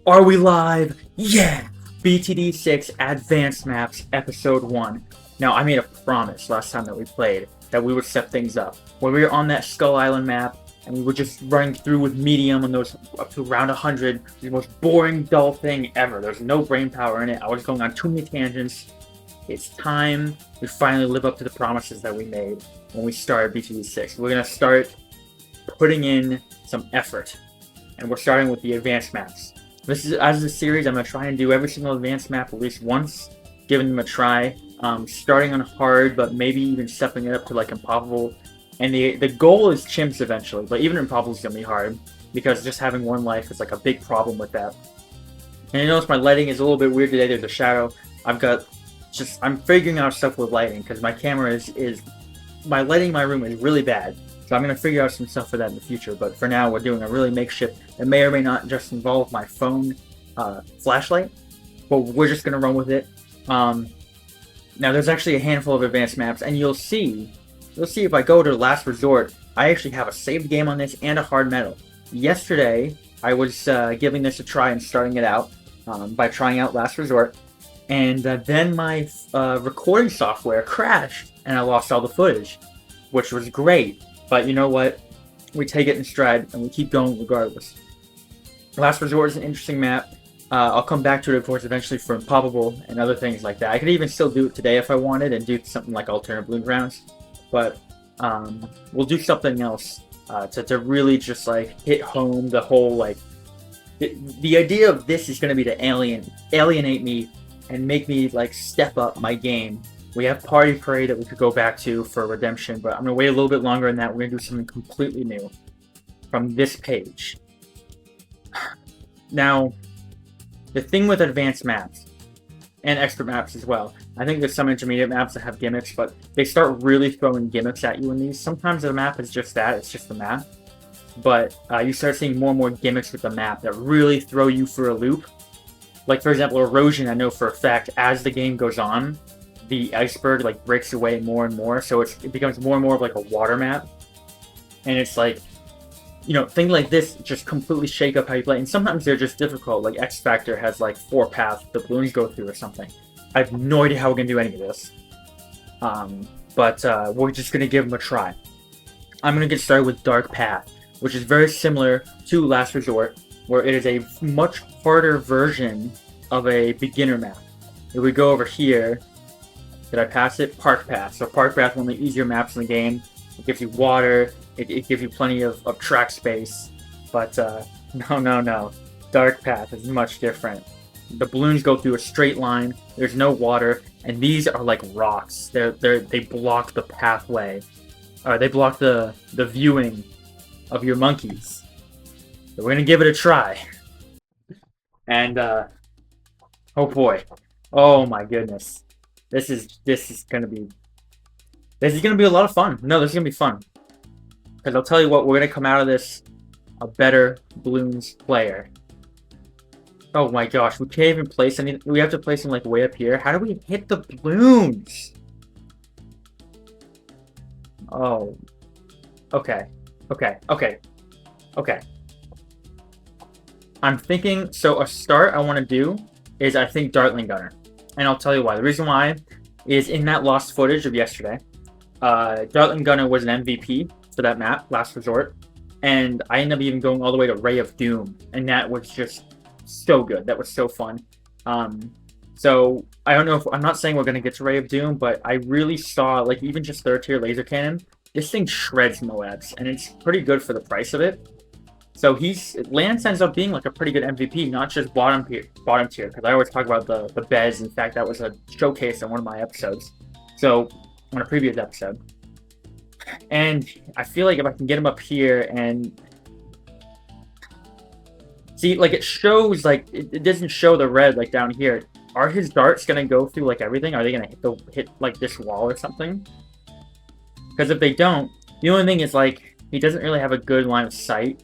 Are we live? Yeah! BTD6 Advanced Maps Episode 1. Now, I made a promise last time that we played that we would set things up. When we were on that Skull Island map, and we were just running through with medium on those up to around 100, the most boring, dull thing ever. There's no brain power in it. I was going on too many tangents. It's time we finally live up to the promises that we made when we started BTD6. We're going to start putting in some effort. And we're starting with the advanced maps. This is, as a series, I'm going to try and do every single advanced map at least once, giving them a try, starting on hard, but maybe even stepping it up to like impossible. And the goal is chimps eventually, but even impossible is going to be hard, because just having one life is like a big problem with that. And you notice my lighting is a little bit weird today. There's a shadow. I'm figuring out stuff with lighting, because my camera my lighting in my room is really bad. So I'm going to figure out some stuff for that in the future, but for now we're doing a really makeshift. It may or may not just involve my phone flashlight, but we're just going to run with it. Now there's actually a handful of advanced maps, and you'll see if I go to Last Resort, I actually have a saved game on this and a hard metal. Yesterday, I was giving this a try and starting it out by trying out Last Resort, and then my recording software crashed, and I lost all the footage, which was great. But you know what? We take it in stride, and we keep going regardless. Last Resort is an interesting map. I'll come back to it, of course, eventually for Improbable and other things like that. I could even still do it today if I wanted and do something like alternate balloon rounds. But we'll do something else to really just like hit home the whole like... The idea of this is going to be to alienate me and make me like step up my game. We have Party Parade that we could go back to for Redemption, but I'm going to wait a little bit longer than that. We're going to do something completely new from this page. Now, the thing with advanced maps, and expert maps as well, I think there's some intermediate maps that have gimmicks, but they start really throwing gimmicks at you in these. Sometimes the map is just that, it's just the map. But you start seeing more and more gimmicks with the map that really throw you for a loop. Like, for example, Erosion, I know for a fact, as the game goes on, the iceberg like breaks away more and more, so it becomes more and more of like a water map. And it's like, you know, things like this just completely shake up how you play. And sometimes they're just difficult, like X Factor has like 4 paths the balloons go through or something. I have no idea how we're gonna do any of this. But we're just gonna give them a try. I'm gonna get started with Dark Path, which is very similar to Last Resort, where it is a much harder version of a beginner map. If we go over here, did I pass it? Park Path. So Park Path, one of the easier maps in the game. It gives you water. It gives you plenty of track space. But no. Dark Path is much different. The balloons go through a straight line. There's no water, and these are like rocks. They block the pathway. They block the viewing of your monkeys. So we're gonna give it a try. And oh boy, oh my goodness. This is gonna be a lot of fun. No, this is gonna be fun. Because I'll tell you what, we're gonna come out of this a better balloons player. Oh my gosh, we can't even place any. We have to place them like way up here. How do we hit the balloons? Oh. Okay. I'm thinking, so a start I want to do is I think Dartling Gunner. And I'll tell you why. The reason why is in that lost footage of yesterday, Dartling Gunner was an MVP for that map, Last Resort, and I ended up even going all the way to Ray of Doom, and that was just so good. That was so fun. So I don't know if I'm not saying we're gonna get to Ray of Doom, but I really saw like even just 3rd tier laser cannon. This thing shreds Moabs, and it's pretty good for the price of it. So Lance ends up being like a pretty good MVP, not just bottom tier, because I always talk about the Bez. In fact, that was a showcase in one of my episodes. So, on a previous episode. And I feel like if I can get him up here and... See, like it shows, like, it doesn't show the red like down here. Are his darts going to go through like everything? Are they going to hit like this wall or something? Because if they don't, the only thing is like, he doesn't really have a good line of sight.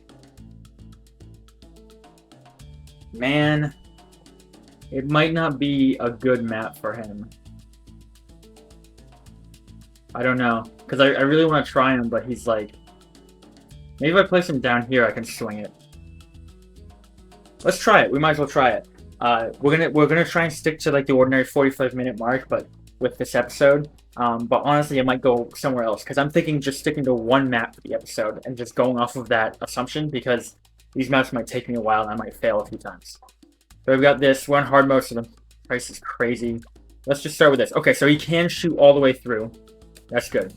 Man, it might not be a good map for him. I don't know, because I really want to try him, but he's like... Maybe if I place him down here, I can swing it. Let's try it. We might as well try it. We're gonna try and stick to like the ordinary 45-minute mark, but with this episode. But honestly, I might go somewhere else because I'm thinking just sticking to one map for the episode and just going off of that assumption because these maps might take me a while and I might fail a few times. So we've got this. We're on hard mode, so the price is crazy. Let's just start with this. Okay, so he can shoot all the way through. That's good.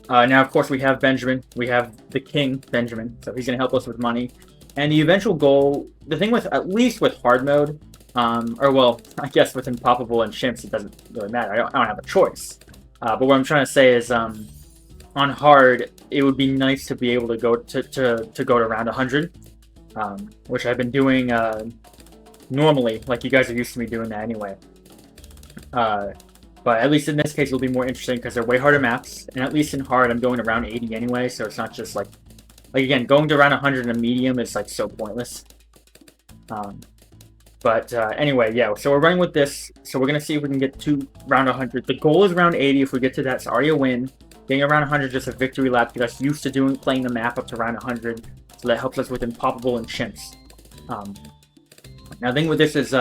Now, of course, we have Benjamin. We have the king, Benjamin, so he's going to help us with money. And the eventual goal, the thing with, at least with hard mode, or well, I guess with Impoppable and Chimps, it doesn't really matter. I don't have a choice. But what I'm trying to say is, on hard, it would be nice to be able to go to go to around 100, which I've been doing normally, like you guys are used to me doing that anyway. But at least in this case, it'll be more interesting because they're way harder maps, and at least in hard, I'm going around 80 anyway, so it's not just like again, going to around 100 in a medium is like so pointless. But anyway, yeah, so we're running with this, so we're going to see if we can get to round 100. The goal is around 80. If we get to that, it's already a win. Getting around 100 just a victory lap to get us used to playing the map up to around 100, so that helps us with Impoppable and Chimps. Now, the thing with this is,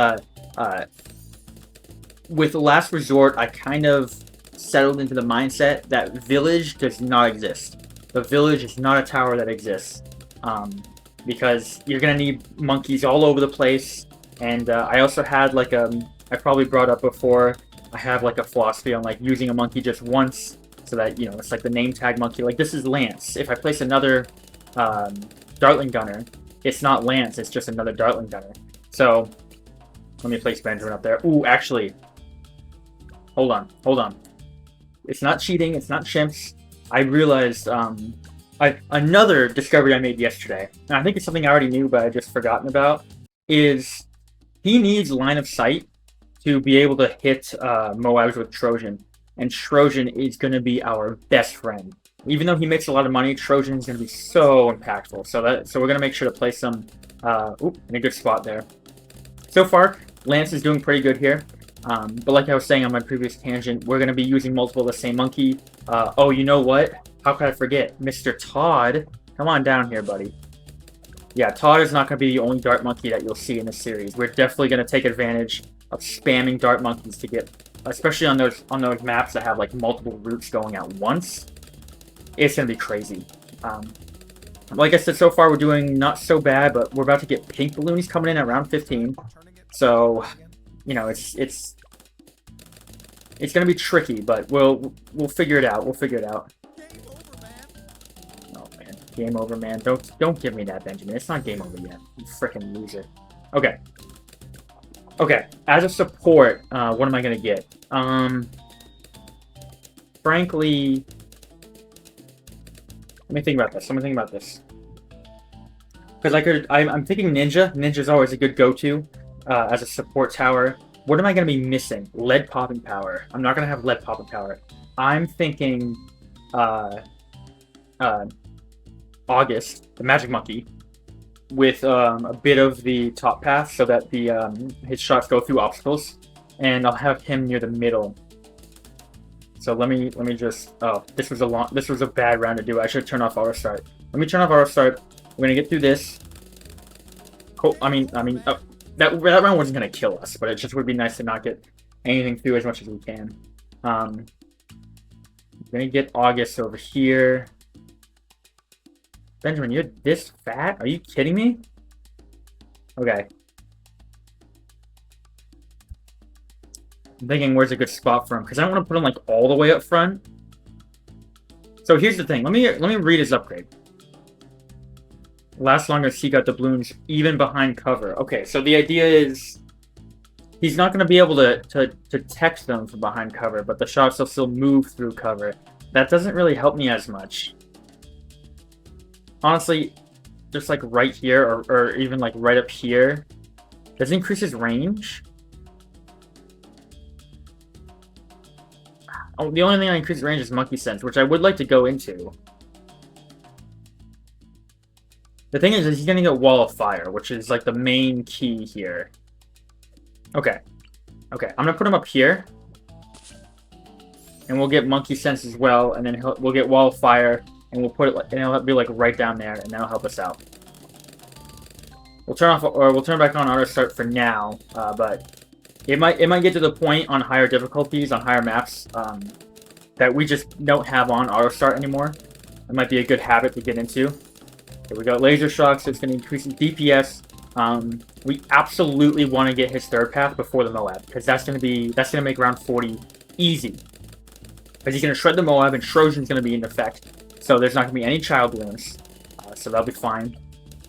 with Last Resort, I kind of settled into the mindset that Village does not exist. The Village is not a tower that exists, because you're going to need monkeys all over the place, and I also had, like, I probably brought up before, I have, like, a philosophy on, like, using a monkey just once, so that, you know, it's like the name tag monkey. Like, this is Lance. If I place another Dartling Gunner, it's not Lance, it's just another Dartling Gunner. So, let me place Benjamin up there. Ooh, actually, hold on. It's not cheating, it's not Chimps. I realized another discovery I made yesterday, and I think it's something I already knew but I just forgotten about, is he needs line of sight to be able to hit Moabs with Trojan, and Trojan is going to be our best friend. Even though he makes a lot of money, Trojan is going to be so impactful. So we're going to make sure to place some in a good spot there. So far, Lance is doing pretty good here. But like I was saying on my previous tangent, we're going to be using multiple of the same monkey. Oh, you know what? How could I forget? Mr. Todd. Come on down here, buddy. Yeah, Todd is not going to be the only dart monkey that you'll see in this series. We're definitely going to take advantage of spamming dart monkeys to get, especially on those maps that have like multiple routes going at once. It's going to be crazy. Like I said, so far we're doing not so bad, but we're about to get pink balloonies coming in at round 15. So, you know, it's going to be tricky, but we'll figure it out. We'll figure it out. Oh man, game over, man. Don't give me that, Benjamin. It's not game over yet. You freaking loser. Okay. Okay. As a support, what am I going to get? Frankly, let me think about this. Because I'm thinking Ninja. Ninja's always a good go-to as a support tower. What am I going to be missing? Lead popping power. I'm not going to have lead popping power. I'm thinking August, the magic monkey, with a bit of the top path so that his shots go through obstacles, and I'll have him near the middle. So let me just. Oh, this was a bad round to do. I should turn off auto start. Let me turn off auto start. We're gonna get through this. Cool. I mean. Oh. That round wasn't going to kill us, but it just would be nice to not get anything through as much as we can. I'm going to get August over here. Benjamin, you're this fat? Are you kidding me? Okay. I'm thinking where's a good spot for him, because I don't want to put him like all the way up front. So here's the thing. Let me read his upgrade. Last longer to seek out doubloons even behind cover. Okay, so the idea is he's not going to be able to text them from behind cover, but the shots will still move through cover. That doesn't really help me as much. Honestly, just like right here or even like right up here, does it increase his range? Oh, the only thing that increases range is Monkey Sense, which I would like to go into. The thing is he's going to get Wall of Fire, which is like the main key here. Okay. Okay, I'm going to put him up here. And we'll get Monkey Sense as well, and then we'll get Wall of Fire, and we'll put it, and it'll be like right down there, and that'll help us out. We'll turn off, or we'll turn back on auto start for now. But it might get to the point on higher difficulties, on higher maps, that we just don't have on auto start anymore. It might be a good habit to get into. Okay, we got laser shock, so it's going to increase his DPS. We absolutely want to get his third path before the Moab, because that's going to make round 40 easy. Because he's going to shred the Moab, and Trojan's going to be in effect. So there's not going to be any child balloons. So that'll be fine.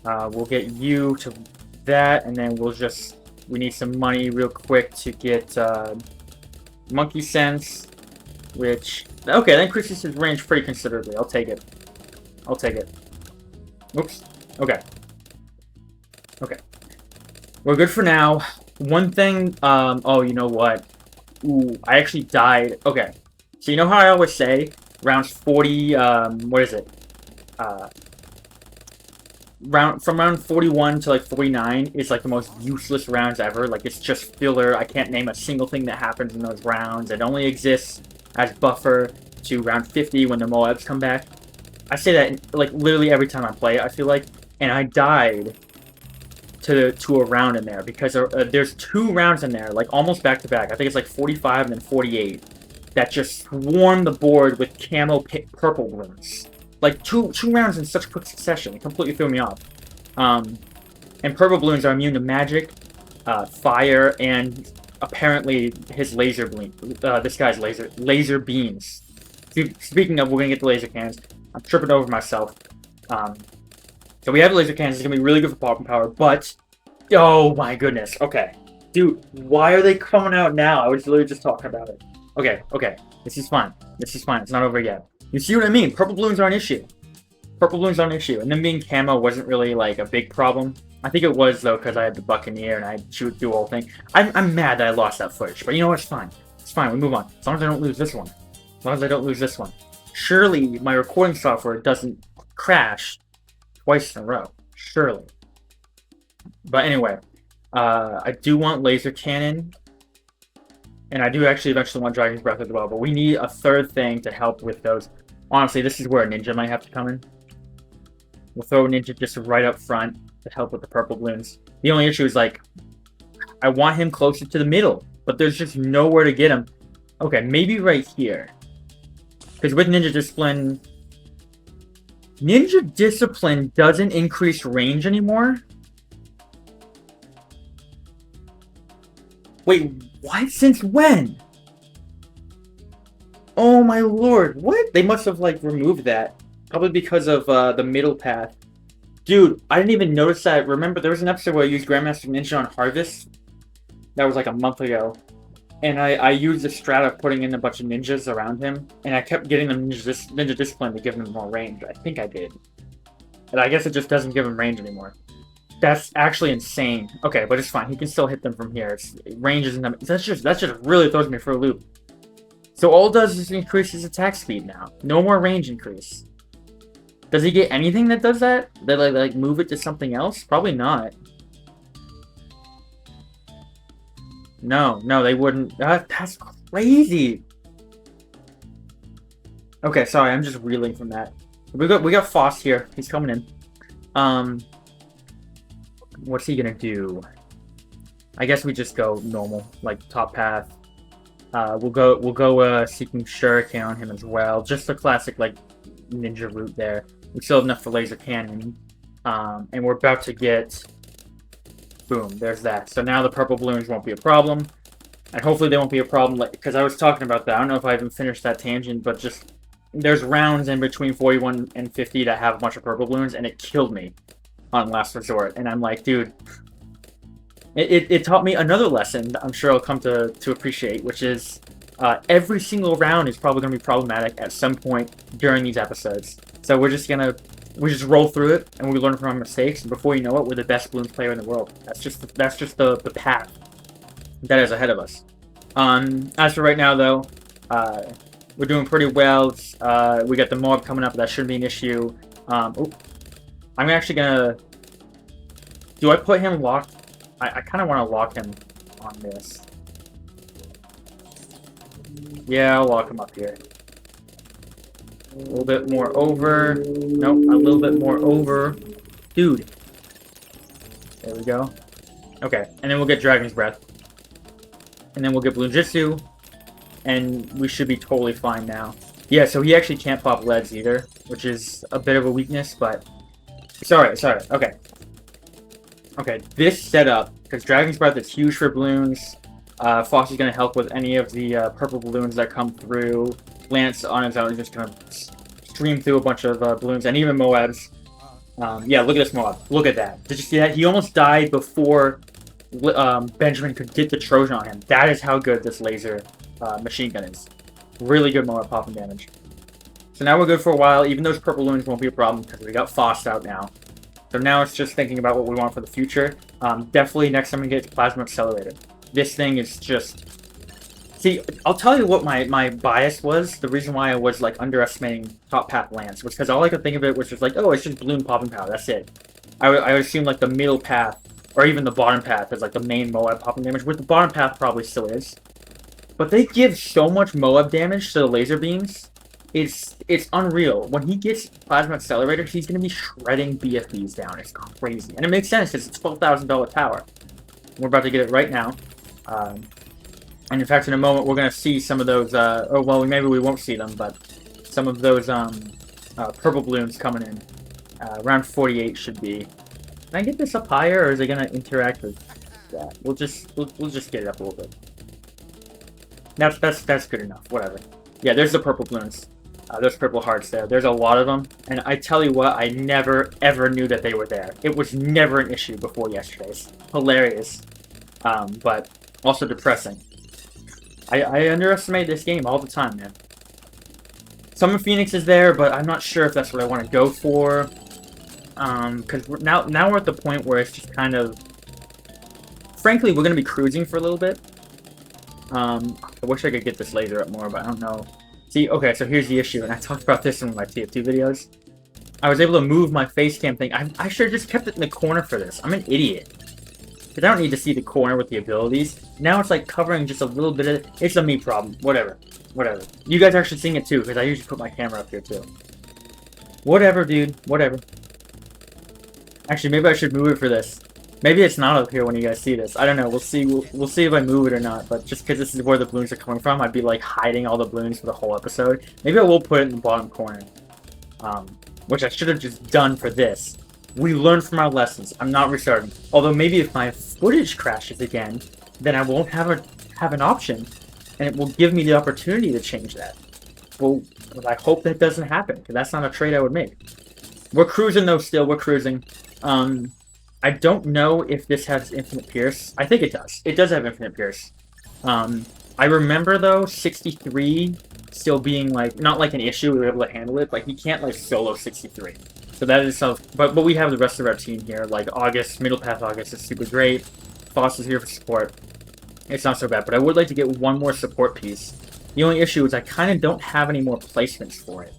We'll get you to that, and then we need some money real quick to get Monkey Sense, which, okay, that increases his range pretty considerably. I'll take it. I'll take it. Oops. Okay. Okay. We're good for now. One thing, oh, you know what? Ooh, I actually died. Okay. So you know how I always say, rounds 40, what is it? From round 41 to like 49 is like the most useless rounds ever. Like, it's just filler. I can't name a single thing that happens in those rounds. It only exists as buffer to round 50 when the Moabs come back. I say that like literally every time I play it, I feel like, and I died to a round in there because there's 2 rounds in there, like almost back to back. I think it's like 45 and then 48 that just swarm the board with camo purple balloons. Like two rounds in such quick succession. It completely threw me off. And purple balloons are immune to magic, fire, and apparently his laser beam. This guy's laser beams. Speaking of, we're gonna get the laser cannons. I'm tripping over myself. So we have laser cannons. It's gonna be really good for popping power, but oh my goodness. Okay, dude, why are they coming out now? I was literally just talking about it. Okay, okay, this is fine. This is fine. It's not over yet. You see what I mean? Purple balloons are an issue. Purple balloons are an issue, and them being camo wasn't really like a big problem. I think it was though because I had the Buccaneer and I do the whole thing. I'm mad that I lost that footage, but you know what? It's fine. It's fine. We move on. As long as I don't lose this one. As long as I don't lose this one. Surely my recording software doesn't crash twice in a row. Surely. But anyway, I do want laser cannon, and I do actually eventually want Dragon's Breath as well. But we need a third thing to help with those. Honestly, this is where a ninja might have to come in. We'll throw a ninja just right up front to help with the purple balloons. The only issue is like, I want him closer to the middle, but there's just nowhere to get him. Okay, maybe right here. Because with Ninja Discipline doesn't increase range anymore? Wait, what? Since when? Oh my lord, what? They must have, like, removed that. Probably because of the middle path. Dude, I didn't even notice that. Remember, there was an episode where I used Grandmaster Ninja on Harvest? That was like a month ago. And I used the strat of putting in a bunch of ninjas around him, and I kept getting them ninja discipline to give him more range. I think I did. And I guess it just doesn't give him range anymore. That's actually insane. Okay, but it's fine. He can still hit them from here. Range isn't... That just really throws me for a loop. So all it does is increase his attack speed now. No more range increase. Does he get anything that does that? That like move it to something else? Probably not. No, they wouldn't. That's crazy. Okay, sorry, I'm just reeling from that. We got Foss here. He's coming in. What's he gonna do? I guess we just go normal, like top path. We'll go seeking Shuriken on him as well. Just the classic like ninja route there. We still have enough for laser cannon. And we're about to get... Boom, there's that. So now the purple balloons won't be a problem. And hopefully they won't be a problem, because I was talking about that. I don't know if I even finished that tangent, but just... There's rounds in between 41 and 50 that have a bunch of purple balloons, and it killed me on Last Resort. And I'm like, dude... It taught me another lesson that I'm sure I'll come to appreciate, which is... every single round is probably going to be problematic at some point during these episodes. So we're just roll through it, and we learn from our mistakes, and before you know it, we're the best balloons player in the world. That's just the path that is ahead of us. As for right now, though, we're doing pretty well. We got the mob coming up, that shouldn't be an issue. I'm actually gonna... Do I put him locked? I kind of want to lock him on this. Yeah, I'll lock him up here. A little bit more over. Nope, a little bit more over. Dude. There we go. Okay, and then we'll get Dragon's Breath. And then we'll get Bloom Jitsu. And we should be totally fine now. Yeah, so he actually can't pop leads either, which is a bit of a weakness, but... Sorry, okay. Okay, this setup, because Dragon's Breath is huge for balloons. Fox is going to help with any of the purple balloons that come through. Lance on his own is just going to stream through a bunch of balloons, and even Moabs. Yeah, look at this Moab. Look at that. Did you see that? He almost died before Benjamin could get the Trojan on him. That is how good this laser machine gun is. Really good Moab popping damage. So now we're good for a while. Even those purple balloons won't be a problem because we got Fost out now. So now it's just thinking about what we want for the future. Definitely next time we get Plasma Accelerated. This thing is just... See, I'll tell you what my bias was. The reason why I was like underestimating Top Path Lance was because all I could think of it was just like, oh, it's just balloon popping power. That's it. I would assume like the middle path or even the bottom path is like the main Moab popping damage, which the bottom path probably still is. But they give so much Moab damage to the laser beams. It's unreal. When he gets Plasma Accelerator, he's going to be shredding BFBs down. It's crazy. And it makes sense because it's $12,000 power. We're about to get it right now. And in fact, in a moment, we're going to see some of those, oh, well, maybe we won't see them, but some of those purple balloons coming in. Round 48 should be. Can I get this up higher, or is it going to interact with that? We'll just get it up a little bit. That's good enough, whatever. Yeah, there's the purple balloons. Those purple hearts there. There's a lot of them, and I tell you what, I never, ever knew that they were there. It was never an issue before yesterday's. Hilarious. But also depressing. I underestimate this game all the time, man. Summon Phoenix is there, but I'm not sure if that's what I want to go for. Because now we're at the point where it's just kind of... Frankly, we're going to be cruising for a little bit. I wish I could get this laser up more, but I don't know. See, okay, so here's the issue, and I talked about this in my TF2 videos. I was able to move my face cam thing. I should have just kept it in the corner for this. I'm an idiot. Because I don't need to see the corner with the abilities. Now it's like covering just a little bit of... It's a me problem. Whatever. You guys are actually seeing it too, because I usually put my camera up here too. Whatever, dude. Whatever. Actually, maybe I should move it for this. Maybe it's not up here when you guys see this. I don't know. We'll see. We'll see if I move it or not. But just because this is where the balloons are coming from, I'd be like hiding all the balloons for the whole episode. Maybe I will put it in the bottom corner. Which I should have just done for this. We learned from our lessons. I'm not restarting. Although maybe if my footage crashes again, then I won't have an option, and it will give me the opportunity to change that. Well, I hope that doesn't happen, because that's not a trade I would make. We're cruising though. Still, we're cruising. I don't know if this has Infinite Pierce. I think it does. It does have Infinite Pierce. I remember though 63 still being like not like an issue. We were able to handle it, but he can't like solo 63. So that is so. But we have the rest of our team here. Like August, Middle Path August is super great. Foss is here for support. It's not so bad, but I would like to get one more support piece. The only issue is I kind of don't have any more placements for it.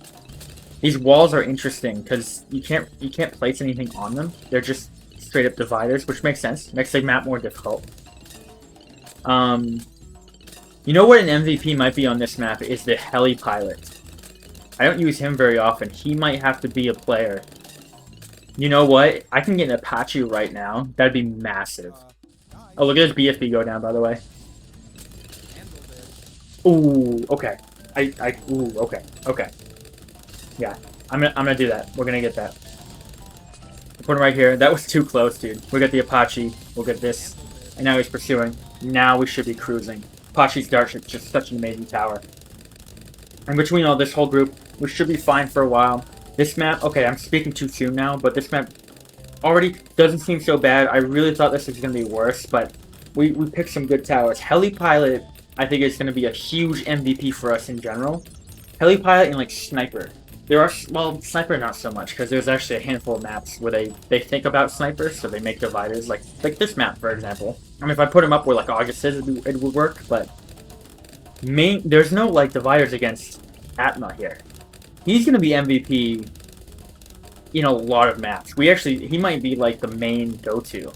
These walls are interesting because you can't place anything on them. They're just straight up dividers, which makes sense. Makes the map more difficult. You know what an MVP might be on this map is the heli pilot. I don't use him very often. He might have to be a player. You know what? I can get an Apache right now. That'd be massive. Oh, look at this BFB go down, by the way. Ooh, okay. Ooh, okay. Yeah, I'm gonna do that. We're gonna get that. Put him right here. That was too close, dude. We got the Apache. We'll get this. And now he's pursuing. Now we should be cruising. Apache's Dart is just such an amazing tower. And between all this whole group, we should be fine for a while. This map, okay, I'm speaking too soon now, but this map already doesn't seem so bad. I really thought this was going to be worse, but we picked some good towers. Heli Pilot, I think, is going to be a huge MVP for us in general. Heli Pilot and, like, Sniper. There are, well, Sniper not so much, because there's actually a handful of maps where they think about Snipers, so they make dividers, like this map, for example. I mean, if I put them up where, like, August is, it would work, but there's no, like, dividers against Atma here. He's going to be MVP in a lot of maps. He might be, like, the main go-to.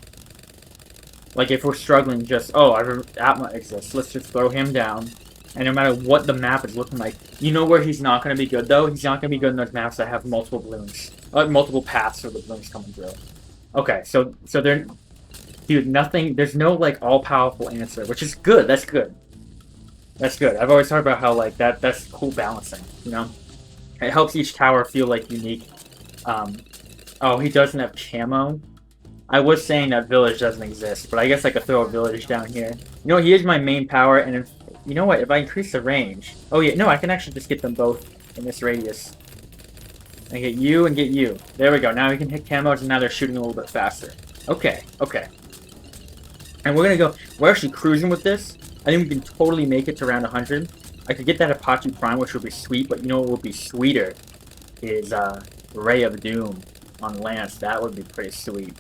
Like, if we're struggling just, oh, Atma exists, let's just throw him down. And no matter what the map is looking like, you know where he's not going to be good, though? He's not going to be good in those maps that have multiple balloons. Multiple paths for the balloons coming through. Okay, so Dude, nothing, there's no, like, all-powerful answer, which is good, that's good. That's good. I've always talked about how, like, that's cool balancing, you know? It helps each tower feel, like, unique. Oh, he doesn't have camo? I was saying that village doesn't exist, but I guess I could throw a village down here. You know what, he is my main power, and if, you know what, if I increase the range... Oh yeah, no, I can actually just get them both in this radius. And get you and get you. There we go, now we can hit camos, and now they're shooting a little bit faster. Okay, okay. And we're gonna go... We're actually cruising with this. I think we can totally make it to around 100. I could get that Apache Prime, which would be sweet, but you know what would be sweeter? Is, Ray of Doom on Lance. That would be pretty sweet.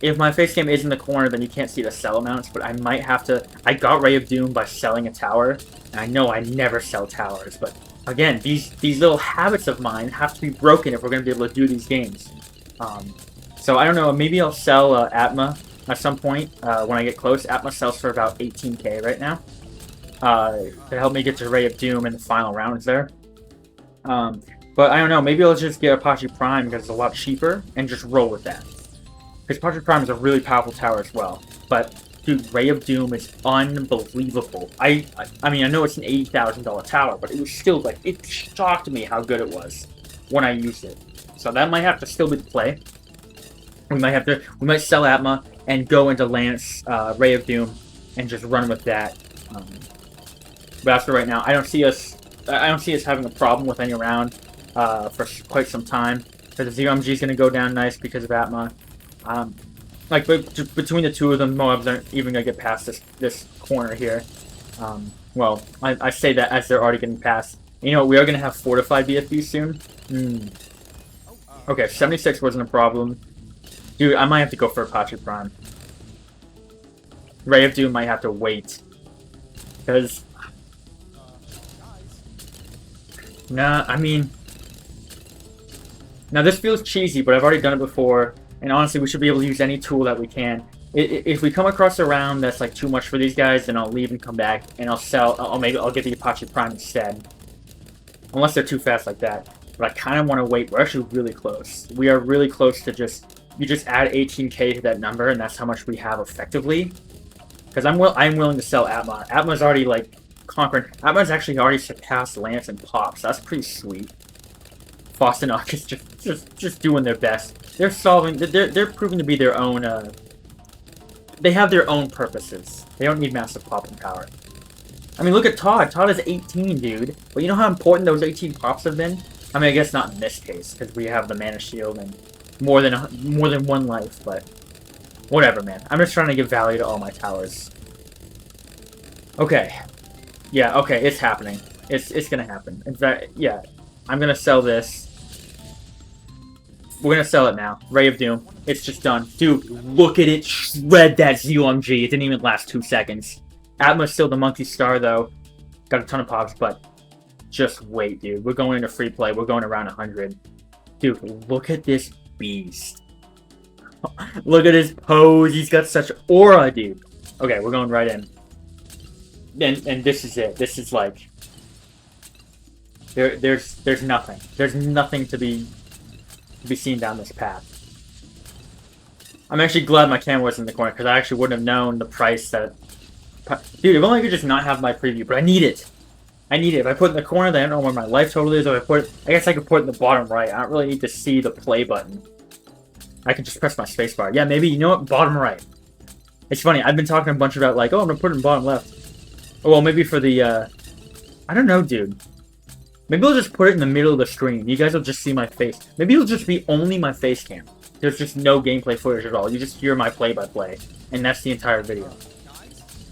If my face cam is in the corner, then you can't see the sell amounts, but I might have to... I got Ray of Doom by selling a tower, and I know I never sell towers, but again, these little habits of mine have to be broken if we're going to be able to do these games. So I don't know, maybe I'll sell Atma at some point when I get close. Atma sells for about 18k right now. To help me get to Ray of Doom in the final rounds there. But I don't know, maybe I'll just get Apache Prime because it's a lot cheaper, and just roll with that. Because Apache Prime is a really powerful tower as well. But, dude, Ray of Doom is unbelievable. I mean, I know it's an $80,000 tower, but it was still, like, it shocked me how good it was when I used it. So that might have to still be the play. We might sell Atma and go into Lance, Ray of Doom, and just run with that. But as for right now, I don't see us having a problem with any round for quite some time. Because the ZOMG is going to go down nice because of Atma. Like, between the two of them, Moabs aren't even going to get past this corner here. Well, I say that as they're already getting past. You know, we are going to have fortified BFB soon. Okay, 76 wasn't a problem. Dude, I might have to go for Apache Prime. Ray of Doom might have to wait. Because... Nah, I mean... Now, this feels cheesy, but I've already done it before. And honestly, we should be able to use any tool that we can. If we come across a round that's like too much for these guys, then I'll leave and come back. And I'll sell... maybe I'll get the Apache Prime instead. Unless they're too fast like that. But I kind of want to wait. We're actually really close. We are really close to just... You just add 18k to that number, and that's how much we have effectively. Because I'm willing to sell Atma. Atma's already, like, conquering... Atma's actually already surpassed Lance and Pop, so that's pretty sweet. Fostenok is just doing their best. They're solving... They're proving to be their own, They have their own purposes. They don't need massive popping power. I mean, look at Todd. Todd is 18, dude. But you know how important those 18 pops have been? I mean, I guess not in this case, because we have the mana shield and more than one life, but whatever, man. I'm just trying to give value to all my towers. Okay. Yeah, okay, it's happening. It's gonna happen. In fact, yeah. I'm gonna sell this. We're gonna sell it now. Ray of Doom. It's just done. Dude, look at it shred that ZOMG. It didn't even last 2 seconds. Atma's still the monkey star, though. Got a ton of pops, but just wait, dude. We're going into free play. We're going around 100. Dude, look at this beast. Look at his pose. He's got such aura, dude. Okay, we're going right in. And this is it. This is like... There's nothing. There's nothing to be seen down this path. I'm actually glad my camera was in the corner, because I actually wouldn't have known the price that... Dude, if only I could just not have my preview, but I need it. I need it. If I put it in the corner, then I don't know where my life total is. If I put it... I guess I could put it in the bottom right. I don't really need to see the play button. I can just press my spacebar. Yeah, maybe, you know what? Bottom right. It's funny, I've been talking a bunch about, like, oh, I'm gonna put it in bottom left. Oh, well, maybe for the, I don't know, dude. Maybe I'll just put it in the middle of the screen. You guys will just see my face. Maybe it'll just be only my face cam. There's just no gameplay footage at all. You just hear my play-by-play. And that's the entire video.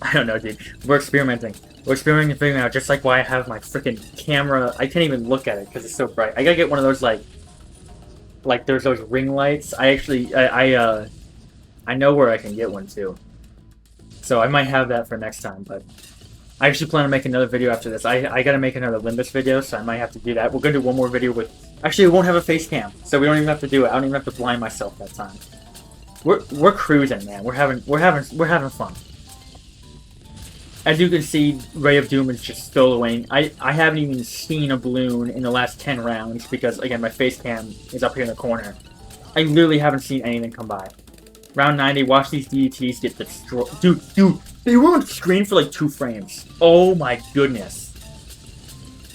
I don't know, dude. We're experimenting. We're experimenting and figuring out just like why I have my freaking camera. I can't even look at it because it's so bright. I gotta get one of those, like there's those ring lights. I actually, I know where I can get one too. So I might have that for next time, but I actually plan to make another video after this. I gotta make another Limbus video, so I might have to do that. We're gonna do one more video with... Actually, we won't have a face cam, so we don't even have to do it. I don't even have to blind myself that time. We're cruising, man. We're having fun. As you can see, Ray of Doom is just still away. I haven't even seen a balloon in the last 10 rounds because, again, my face cam is up here in the corner. I literally haven't seen anything come by. Round 90, watch these DETs get destroyed. Dude, they were on screen for like 2 frames. Oh my goodness.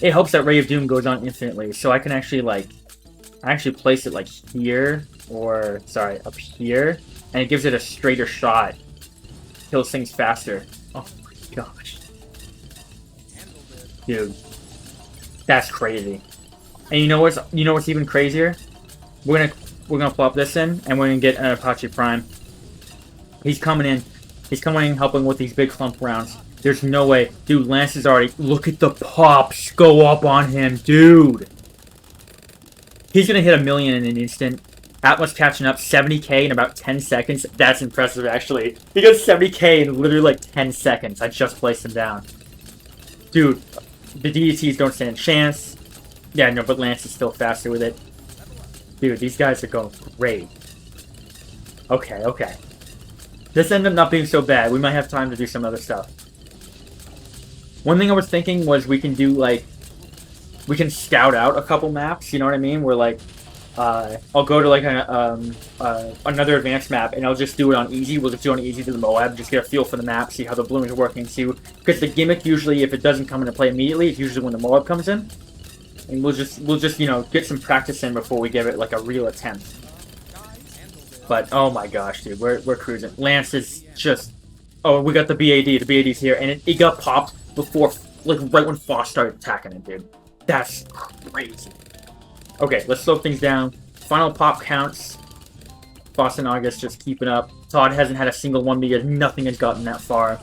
It helps that Ray of Doom goes on infinitely, so I can actually like, place it like here, or, sorry, up here, and it gives it a straighter shot. Kills things faster. Oh my gosh. Dude. That's crazy. And you know what's even crazier? We're gonna plop this in, and we're gonna get an Apache Prime. He's coming in. He's coming in, helping with these big clump rounds. There's no way. Dude, Lance is already... Look at the pops go up on him, dude. He's gonna hit 1 million in an instant. Atlas catching up 70k in about 10 seconds. That's impressive, actually. He got 70k in literally like 10 seconds. I just placed him down. Dude, the DETs don't stand a chance. Yeah, no, but Lance is still faster with it. Dude, these guys are going great. Okay. This ended up not being so bad. We might have time to do some other stuff. One thing I was thinking was we can do, like... We can scout out a couple maps, you know what I mean? Where, like... I'll go to, like, another advanced map, and I'll just do it on easy. We'll just do it on easy to the Moab, just get a feel for the map, see how the balloons are working, see... Because the gimmick, usually, if it doesn't come into play immediately, it's usually when the Moab comes in. And we'll just, you know, get some practice in before we give it, like, a real attempt. But, oh my gosh, dude, we're cruising. Lance is just... Oh, we got the BAD. The BAD's here, and it got popped before, like, right when Foss started attacking it, dude. That's crazy. Okay, let's slow things down. Final pop counts. Foss and August just keeping up. Todd hasn't had a single one because nothing has gotten that far.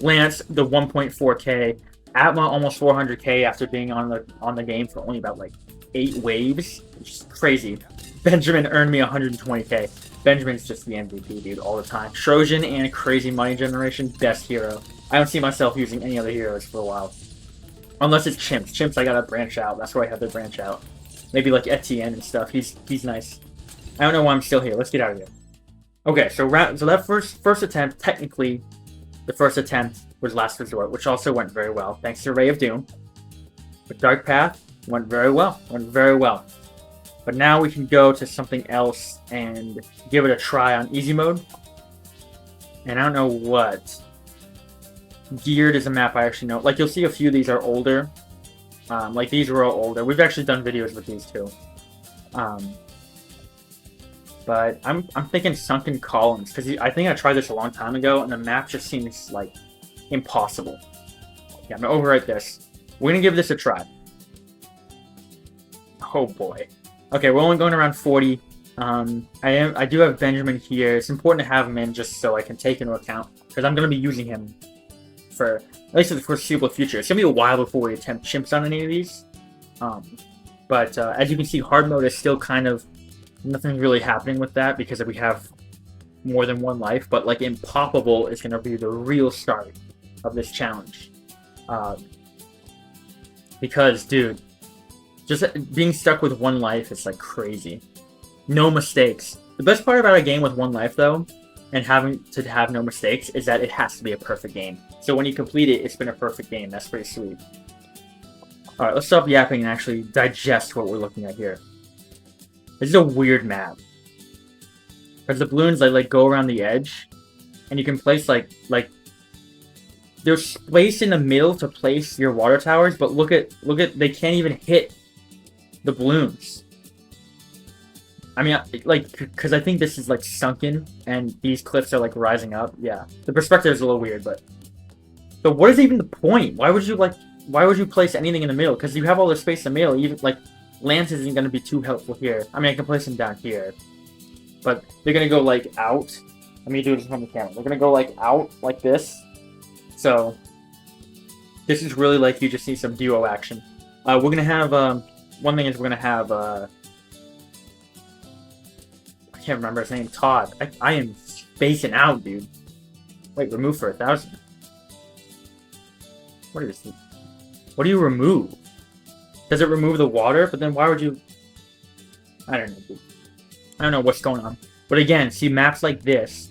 Lance, the 1.4k. Atma, almost 400k after being on the game for only about, like, 8 waves. Which is crazy. Benjamin earned me 120k. Benjamin's just the MVP, dude, all the time. Trojan and Crazy Money Generation, best hero. I don't see myself using any other heroes for a while. Unless it's Chimps. Chimps, I gotta branch out. That's where I have to branch out. Maybe like Etienne and stuff. He's nice. I don't know why I'm still here. Let's get out of here. Okay, so that first attempt, technically, the first attempt was Last Resort, which also went very well, thanks to Ray of Doom. But Dark Path went very well. But now we can go to something else and give it a try on easy mode. And I don't know what. Geared is a map I actually know. Like, you'll see a few of these are older. Like, these were all older. We've actually done videos with these too. But I'm thinking Sunken Columns, because I think I tried this a long time ago, and the map just seems, like, impossible. Yeah, I'm going to overwrite this. We're going to give this a try. Oh, boy. Okay, we're only going around 40. I do have Benjamin here. It's important to have him in just so I can take into account, because I'm going to be using him for, at least for the foreseeable future. It's going to be a while before we attempt chimps on any of these. But as you can see, hard mode is still kind of, nothing really happening with that because we have more than one life. But like Impoppable is going to be the real start of this challenge. Because, dude, just being stuck with one life is like crazy. No mistakes. The best part about a game with one life, though, and having to have no mistakes, is that it has to be a perfect game. So when you complete it, it's been a perfect game. That's pretty sweet. Alright, let's stop yapping and actually digest what we're looking at here. This is a weird map. Because the balloons like go around the edge, and you can place like there's space in the middle to place your water towers, but look at they can't even hit the balloons. I mean, like, because I think this is like sunken, and these cliffs are like rising up. Yeah, the perspective is a little weird, but what is even the point? Why would you place anything in the middle? Because you have all the space in the middle. Even like Lance isn't going to be too helpful here. I mean, I can place him down here, but they're going to go like out. Let me do this from the camera. They're going to go like out like this. So this is really like you just see some duo action. We're going to have one thing is we're going to have I can't remember his name. Todd. I am spacing out, dude. Wait, remove for 1,000. What is this? What do you remove? Does it remove the water? But then why would you... I don't know, dude. I don't know what's going on. But again, see maps like this,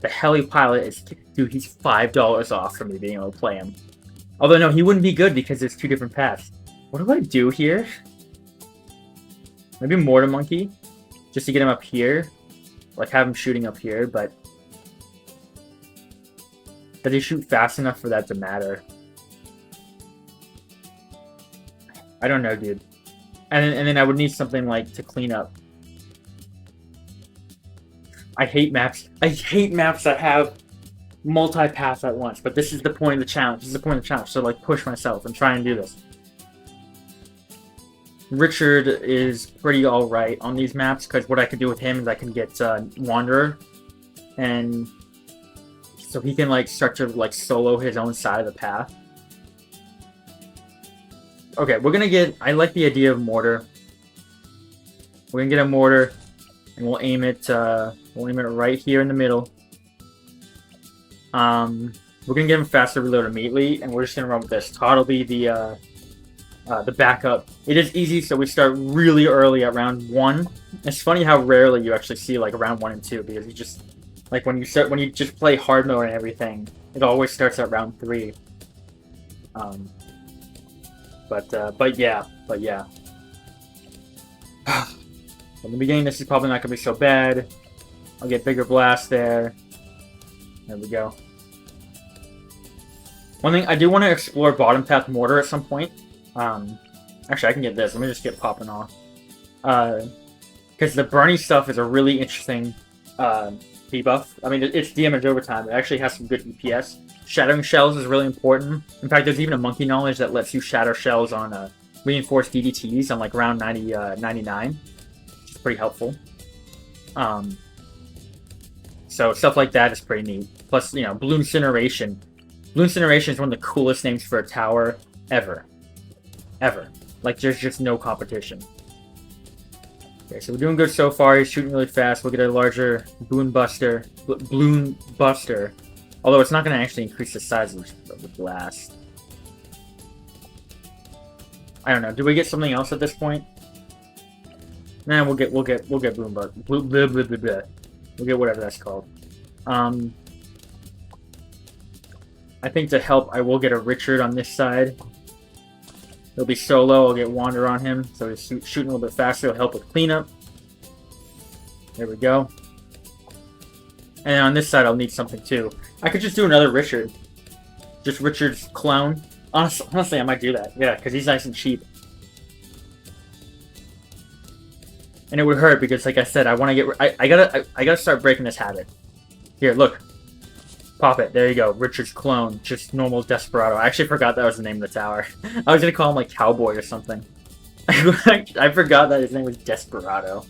the heli pilot is... Dude, he's $5 off from me being able to play him. Although, no, he wouldn't be good because there's 2 different paths. What do I do here? Maybe Mortar Monkey? Just to get him up here? like have him shooting up here, but does he shoot fast enough for that to matter? I don't know, dude. And then I would need something like to clean up. I hate maps. I hate maps that have multi-paths at once, but this is the point of the challenge. This is the point of the challenge. So like push myself and try and do this. Richard is pretty alright on these maps, because what I can do with him is I can get Wanderer, and so he can like start to like solo his own side of the path. Okay, we're gonna get, I like the idea of mortar. We're gonna get a mortar, and we'll aim it right here in the middle. We're gonna get him faster reload immediately, and we're just gonna run with this. Todd will be the backup. It is easy, so we start really early at round 1. It's funny how rarely you actually see like round 1 and 2, because you just like when you just play hard mode and everything, it always starts at round 3. But yeah. In the beginning, this is probably not gonna be so bad. I'll get bigger blast there. There we go. One thing, I do want to explore bottom path mortar at some point. Actually, I can get this. Let me just get popping off. Because the Bernie stuff is a really interesting debuff. I mean, it's damage over time. It actually has some good EPS. Shattering shells is really important. In fact, there's even a monkey knowledge that lets you shatter shells on reinforced DDTs on like round 99. It's pretty helpful. So stuff like that is pretty neat. Plus, you know, Blue Incineration. Blue Incineration is one of the coolest names for a tower ever. Ever. Like, there's just no competition. Okay, so we're doing good so far. He's shooting really fast. We'll get a larger Balloon Buster. Although it's not going to actually increase the size of the blast. I don't know. Do we get something else at this point? Nah, we'll get Balloon Buster. We'll get whatever that's called. I think to help, I will get a Richard on this side. He'll be solo. I'll get Wander on him, so he's shooting a little bit faster. It'll help with cleanup. There we go. And on this side, I'll need something too. I could just do another Richard. Just Richard's clone. Honestly, I might do that. Yeah, because he's nice and cheap. And it would hurt because, like I said, I want to get. I gotta start breaking this habit. Here, look. Pop it. There you go. Richard's clone. Just normal Desperado. I actually forgot that was the name of the tower. I was gonna call him like Cowboy or something. I forgot that his name was Desperado.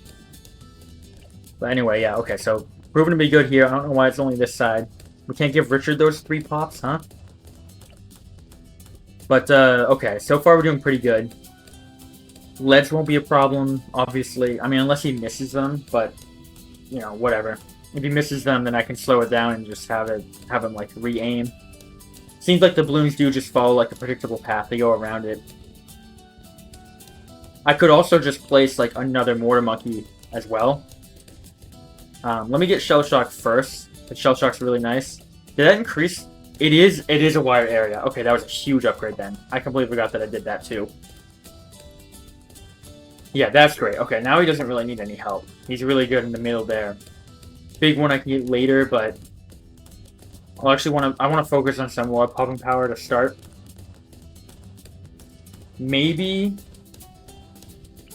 But anyway, yeah. Okay, so proven to be good here. I don't know why it's only this side. We can't give Richard those 3 pops, huh? But okay. So far we're doing pretty good. Leads won't be a problem, obviously. I mean, unless he misses them. But you know, whatever. If he misses them, then I can slow it down and just have him like re-aim. Seems like the balloons do just follow like a predictable path. They go around it. I could also just place like another mortar monkey as well. Let me get Shell Shock first. The Shell Shock's really nice. Did that increase? It is a wire area. Okay, that was a huge upgrade then. I completely forgot that I did that too. Yeah, that's great. Okay, now he doesn't really need any help. He's really good in the middle there. Big one I can get later, but I actually want to focus on some more popping power to start. Maybe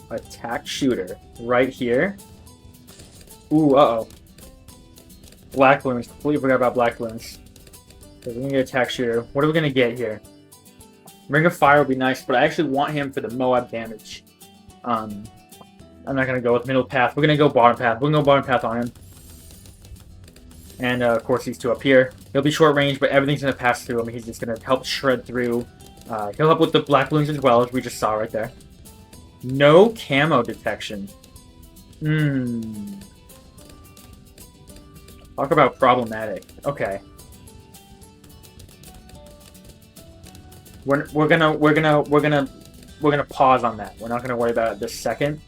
attack shooter right here. Ooh, uh-oh. Black balloons. Completely forgot about black balloons. Okay, we're gonna get attack shooter. What are we gonna get here? Ring of Fire would be nice, but I actually want him for the Moab damage. I'm not gonna go with middle path. We're gonna go bottom path. We're gonna go bottom path on him. And of course these two up here. He'll be short range, but everything's gonna pass through him. He's just gonna help shred through. He'll help with the black balloons as well, as we just saw right there. No camo detection. Talk about problematic. Okay. We're gonna pause on that. We're not gonna worry about it this second.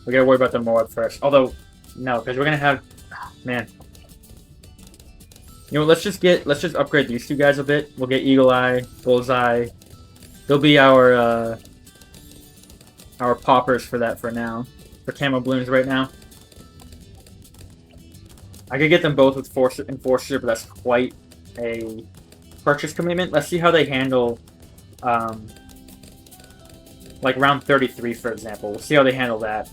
We gotta worry about the Moab first. Although, no, because we're gonna have, man. You know, let's just upgrade these two guys a bit. We'll get Eagle Eye, Bullseye. They'll be our poppers for that for now. For camo balloons right now. I could get them both with Enforcer, but that's quite a purchase commitment. Let's see how they handle, like round 33, for example. We'll see how they handle that.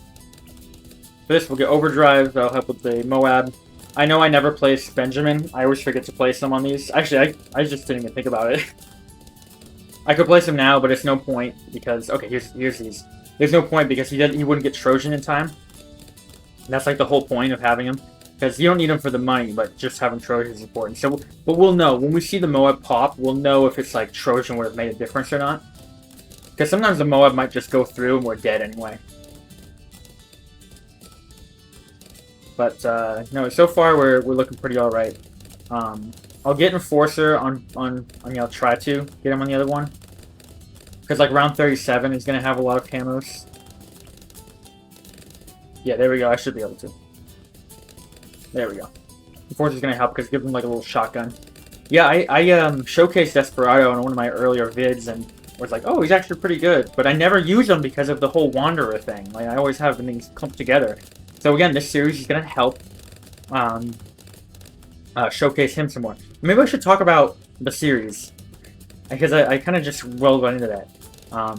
For this, we'll get Overdrive. That'll help with the Moab. I know I never place Benjamin. I always forget to place him on these. Actually, I just didn't even think about it. I could place him now, but it's no point because... Okay, here's these. There's no point because he wouldn't get Trojan in time. And that's like the whole point of having him. Because you don't need him for the money, but just having Trojan is important. So, but we'll know. When we see the Moab pop, we'll know if it's like Trojan would have made a difference or not. Because sometimes the Moab might just go through and we're dead anyway. But, no, so far we're looking pretty alright. I'll get Enforcer on I'll try to get him on the other one. Because, like, round 37 is going to have a lot of camos. Yeah, there we go. I should be able to. There we go. Enforcer's going to help because give him, like, a little shotgun. Yeah, I showcased Desperado in one of my earlier vids and was like, oh, he's actually pretty good. But I never use him because of the whole Wanderer thing. Like, I always have them clumped together. So, again, this series is going to help showcase him some more. Maybe I should talk about the series. Because I kind of just rolled right into that. I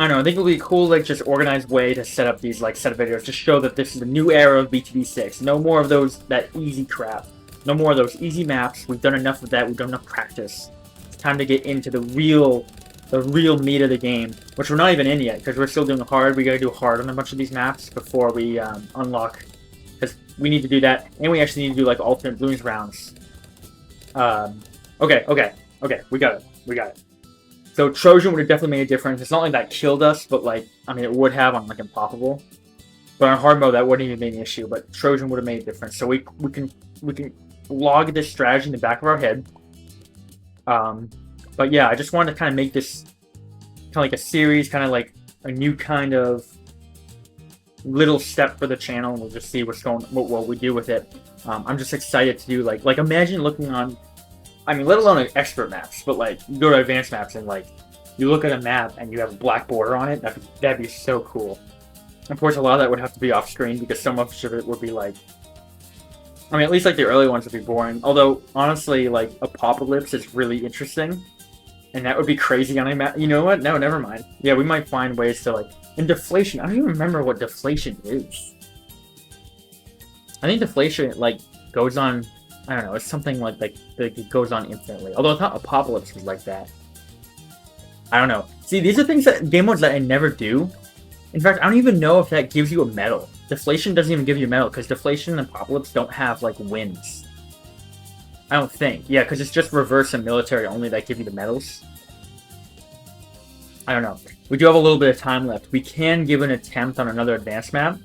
don't know, I think it'll be a cool, like, just organized way to set up these, like, set of videos to show that this is a new era of BTD6. No more of that easy crap. No more of those easy maps. We've done enough of that. We've done enough practice. It's time to get into the real meat of the game, which we're not even in yet, because we're still doing hard. We gotta do hard on a bunch of these maps before we unlock, because we need to do that, and we actually need to do, like, alternate balloons rounds. Okay, we got it. So Trojan would have definitely made a difference. It's not like that killed us, but, like, I mean, it would have on, like, Impossible. But on hard mode, that wouldn't even be an issue. But Trojan would have made a difference. So we can log this strategy in the back of our head. But yeah, I just wanted to kind of make this kind of like a series, kind of like a new kind of little step for the channel. We'll just see what we do with it. I'm just excited to do like imagine looking on. I mean, let alone like expert maps, but like you go to advanced maps and like you look at a map and you have a black border on it. That'd be so cool. Of course, a lot of that would have to be off screen because so much of it would be like. I mean, at least like the early ones would be boring. Although honestly, like Apocalypse is really interesting, and that would be crazy on a map. You know what? No, never mind. Yeah, we might find ways to like. And deflation. I don't even remember what deflation is. I think deflation like goes on. I don't know, it's something like it goes on infinitely. Although I thought Apocalypse was like that. I don't know. See, these are things that game modes that I never do. In fact, I don't even know if that gives you a medal. Deflation doesn't even give you a medal, because Deflation and Apocalypse don't have, like, wins. I don't think. Yeah, because it's just reverse and military only that give you the medals. I don't know. We do have a little bit of time left. We can give an attempt on another advanced map.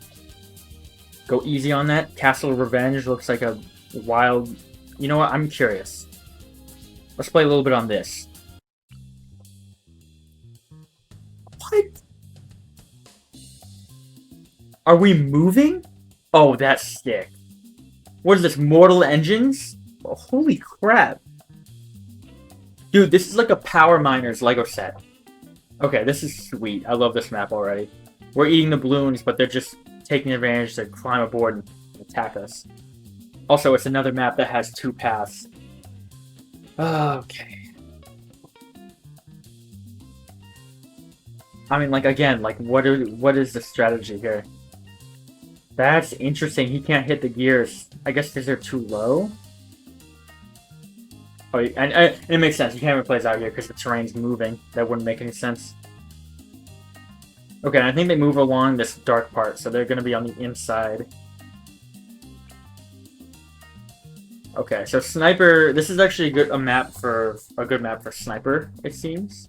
Go easy on that. Castle of Revenge looks like a wild. You know what? I'm curious. Let's play a little bit on this. What? Are we moving? Oh, that's sick. What is this? Mortal Engines? Oh, holy crap. Dude, this is like a Power Miners Lego set. Okay, this is sweet. I love this map already. We're eating the balloons, but they're just taking advantage to climb aboard and attack us. Also, it's another map that has 2 paths. Okay. I mean, like, again, like, what is the strategy here? That's interesting. He can't hit the gears. I guess because they're too low? Oh, and it makes sense. You can't even play this out here because the terrain's moving. That wouldn't make any sense. Okay, I think they move along this dark part, so they're going to be on the inside. Okay, so Sniper, this is actually a good map for Sniper, it seems.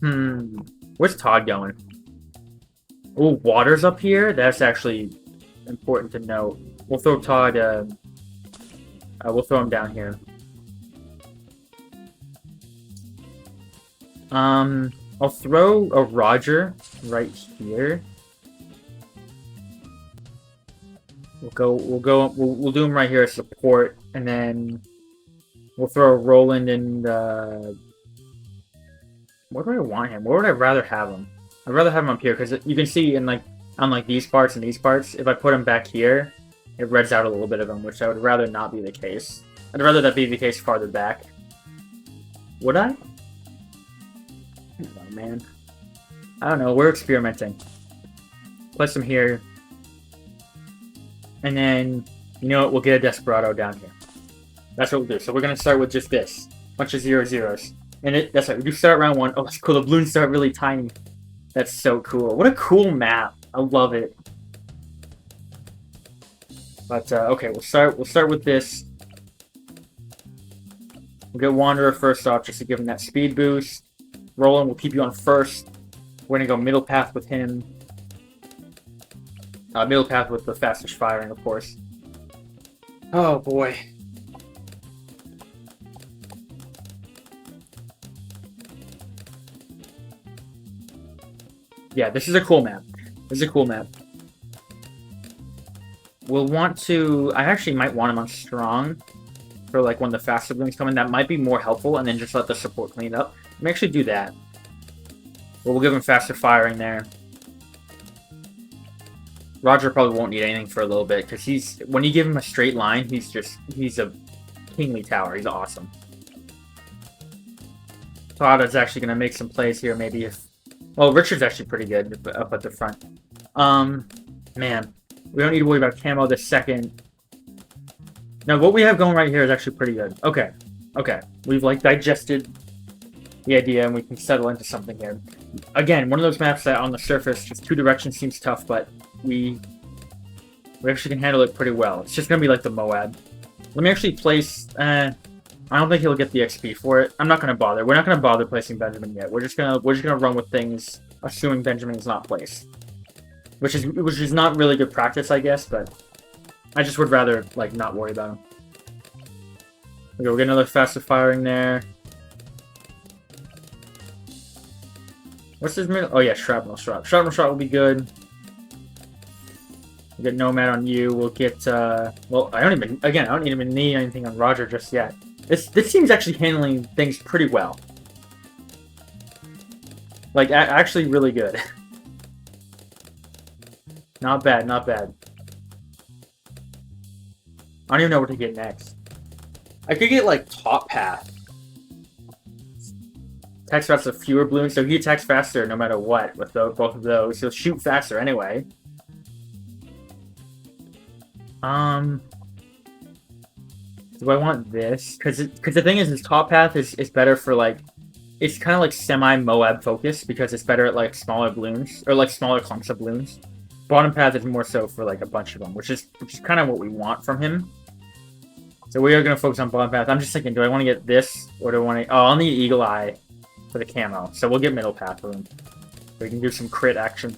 Where's Todd going? Oh, water's up here? That's actually important to note. We'll throw Todd, we'll throw him down here. I'll throw a Roger right here. We'll do him right here as support, and then we'll throw a Roland and where do I want him? Where would I rather have him? I'd rather have him up here because you can see in on these parts and these parts. If I put him back here, it reds out a little bit of him, which I would rather not be the case. I'd rather that be the case farther back. Would I? I don't know, man. I don't know. We're experimenting. Place him here. And then, you know what? We'll get a Desperado down here. That's what we'll do. So we're going to start with just this. Bunch of 0-0s. And that's right. We do start round 1. Oh, that's cool. The balloons start really tiny. That's so cool. What a cool map. I love it. But, okay. We'll start with this. We'll get Wanderer first off, just to give him that speed boost. Roland will keep you on first. We're going to go middle path with him. Middle path with the fastest firing, of course. Oh, boy. Yeah, this is a cool map. This is a cool map. We'll want to... I actually might want him on strong for, like, when the faster balloons come in. That might be more helpful, and then just let the support clean it up. Let me actually do that. Well, we'll give him faster firing there. Roger probably won't need anything for a little bit, because when you give him a straight line, he's a kingly tower. He's awesome. Claudia's actually going to make some plays here, maybe if... Well, Richard's actually pretty good up at the front. Man. We don't need to worry about camo this second. Now, what we have going right here is actually pretty good. Okay. Okay. We've, like, digested the idea, and we can settle into something here. Again, one of those maps that on the surface, just two directions seems tough, but we actually can handle it pretty well. It's just going to be like the Moab. Let me actually place... I don't think he'll get the XP for it. I'm not going to bother. We're not going to bother placing Benjamin yet. We're just gonna run with things, assuming Benjamin is not placed. Which is not really good practice, I guess, but I just would rather, like, not worry about him. Okay, we'll get another faster firing there. What's his middle? Oh yeah, Shrapnel Shot. Shrapnel Shot will be good. We'll get Nomad on you. We'll get, well, I don't even need anything on Roger just yet. This team's actually handling things pretty well. Like, actually really good. Not bad, not bad. I don't even know what to get next. I could get, like, Top Path. Attacks faster, fewer balloons, so he attacks faster no matter what with both of those. He'll shoot faster anyway. Do I want this? Because the thing is, Top Path is better for, like... It's kind of like semi-Moab focused, because it's better at, like, smaller balloons. Or, like, smaller clumps of balloons. Bottom path is more so for, like, a bunch of them, which is kind of what we want from him. So we are going to focus on bottom path. I'm just thinking, do I want to get this, or do I want to... Oh, I'll need Eagle Eye for the camo. So we'll get middle path for him. So we can do some crit action.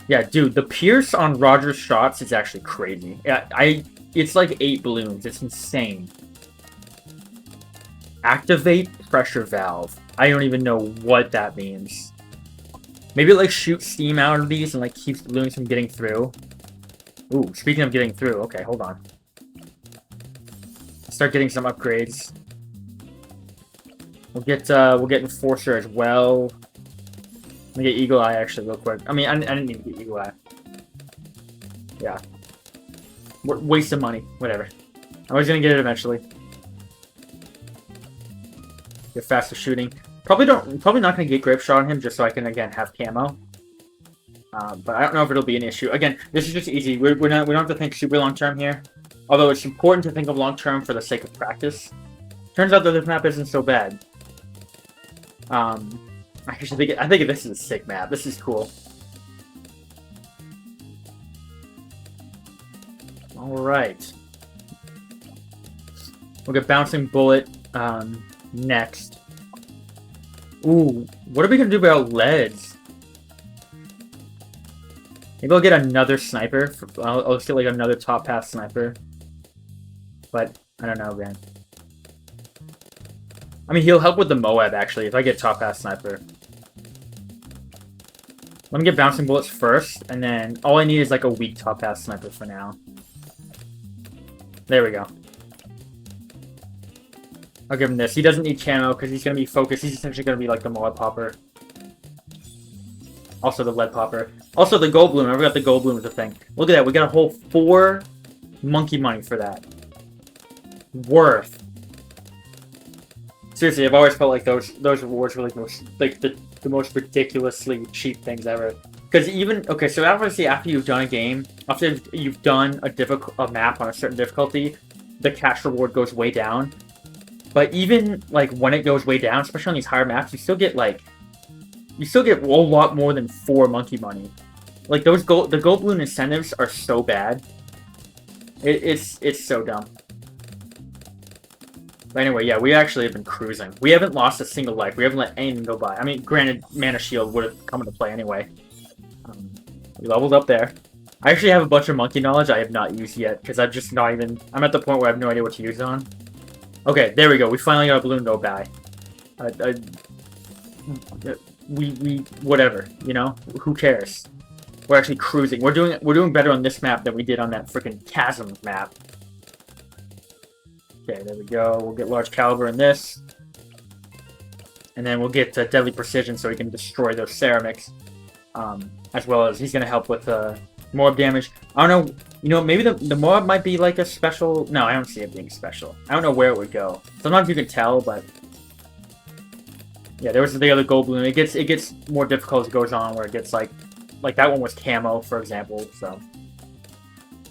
Yeah, dude, the Pierce on Roger's shots is actually crazy. Yeah, it's like 8 balloons. It's insane. Activate pressure valve. I don't even know what that means. Maybe it, like, shoots steam out of these and, like, keeps balloons from getting through. Ooh, speaking of getting through, okay, hold on. Start getting some upgrades. We'll get Enforcer as well. Let me get Eagle Eye, actually, real quick. I mean, I didn't need to get Eagle Eye. Yeah. Waste of money. Whatever. I was gonna get it eventually. Get faster shooting. Probably not gonna get Grape Shot on him just so I can again have camo. But I don't know if it'll be an issue. Again, this is just easy. We don't have to think super long term here. Although it's important to think of long term for the sake of practice. Turns out that this map isn't so bad. I think this is a sick map. This is cool. Alright. We'll get Bouncing Bullet next. Ooh, what are we gonna do about leads? Maybe I'll get another sniper. I'll just get like another top path sniper. But I don't know, man. I mean, he'll help with the Moab actually if I get top path sniper. Let me get Bouncing Bullets first, and then all I need is like a weak top path sniper for now. There we go. I'll give him this. He doesn't need camo because he's going to be focused. He's essentially going to be like the Moab Popper. Also the lead popper. Also the gold bloom. I forgot the gold bloom is a thing. Look at that. We got a whole 4 monkey money for that. Worth. Seriously, I've always felt like those rewards were like the most ridiculously cheap things ever. Because even okay, so obviously after you've done a game, after you've done a map on a certain difficulty, the cash reward goes way down. But even like when it goes way down, especially on these higher maps, you still get a lot more than 4 monkey money. Like the gold balloon incentives are so bad. It's so dumb. But anyway, yeah, we actually have been cruising. We haven't lost a single life. We haven't let anything go by. I mean, granted, Mana Shield would have come into play anyway. We leveled up there. I actually have a bunch of monkey knowledge I have not used yet, because I'm just not even... I'm at the point where I have no idea what to use it on. Okay, there we go. We finally got a balloon go by. Whatever, you know? Who cares? We're actually cruising. We're doing better on this map than we did on that freaking Chasms map. Okay, there we go. We'll get large caliber in this. And then we'll get deadly precision so he can destroy those ceramics. As well as he's going to help with Morb damage. I don't know, you know, maybe the Morb might be like a special... No, I don't see it being special. I don't know where it would go. Sometimes you can tell, but... Yeah, there was the other gold balloon. It gets more difficult as it goes on, where it gets like that one was camo, for example, so...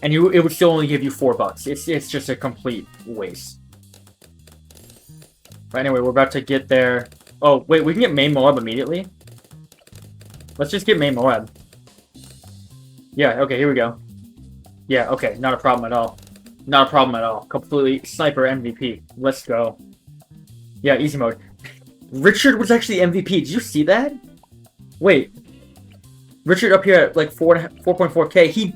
And it would still only give you $4. It's just a complete waste. But anyway, we're about to get there. Oh, wait, we can get main Moab immediately? Let's just get main Moab. Yeah, okay, here we go. Yeah, okay, not a problem at all. Not a problem at all. Completely sniper MVP. Let's go. Yeah, easy mode. Richard was actually MVP. Did you see that? Wait. Richard up here at like 4.4k. He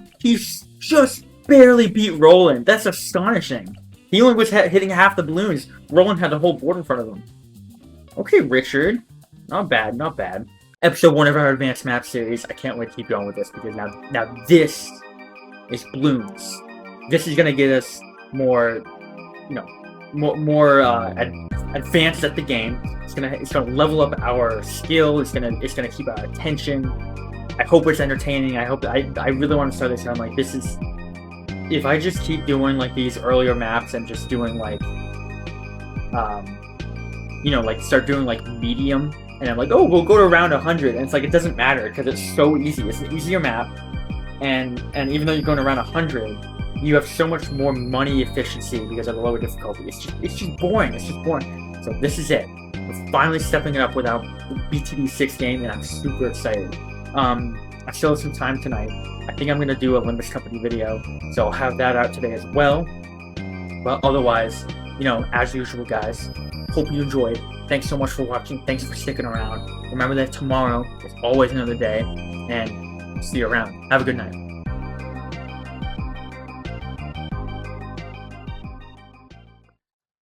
just barely beat Roland. That's astonishing. He only was hitting half the balloons. Roland had the whole board in front of him. Okay, Richard. Not bad, not bad. Episode 1 of our Advanced Map series. I can't wait to keep going with this because now this is balloons. This is gonna get us more, you know, more advanced at the game. It's gonna level up our skill. It's gonna keep our attention. I hope it's entertaining. I really want to start this. And I'm like, this is, if I just keep doing like these earlier maps and just doing like, you know, like start doing like medium, and I'm like, oh, we'll go to round 100, and it's like it doesn't matter because it's so easy. It's an easier map, and even though you're going around 100, you have so much more money efficiency because of the lower difficulty. It's just boring. It's just boring. So this is it. We're finally stepping it up with our BTD6 game, and I'm super excited. I still have some time tonight. I think I'm going to do a Limbus Company video, so I'll have that out today as well. But otherwise, you know, as usual, guys, hope you enjoyed. Thanks so much for watching. Thanks for sticking around. Remember that tomorrow is always another day, and see you around. Have a good night.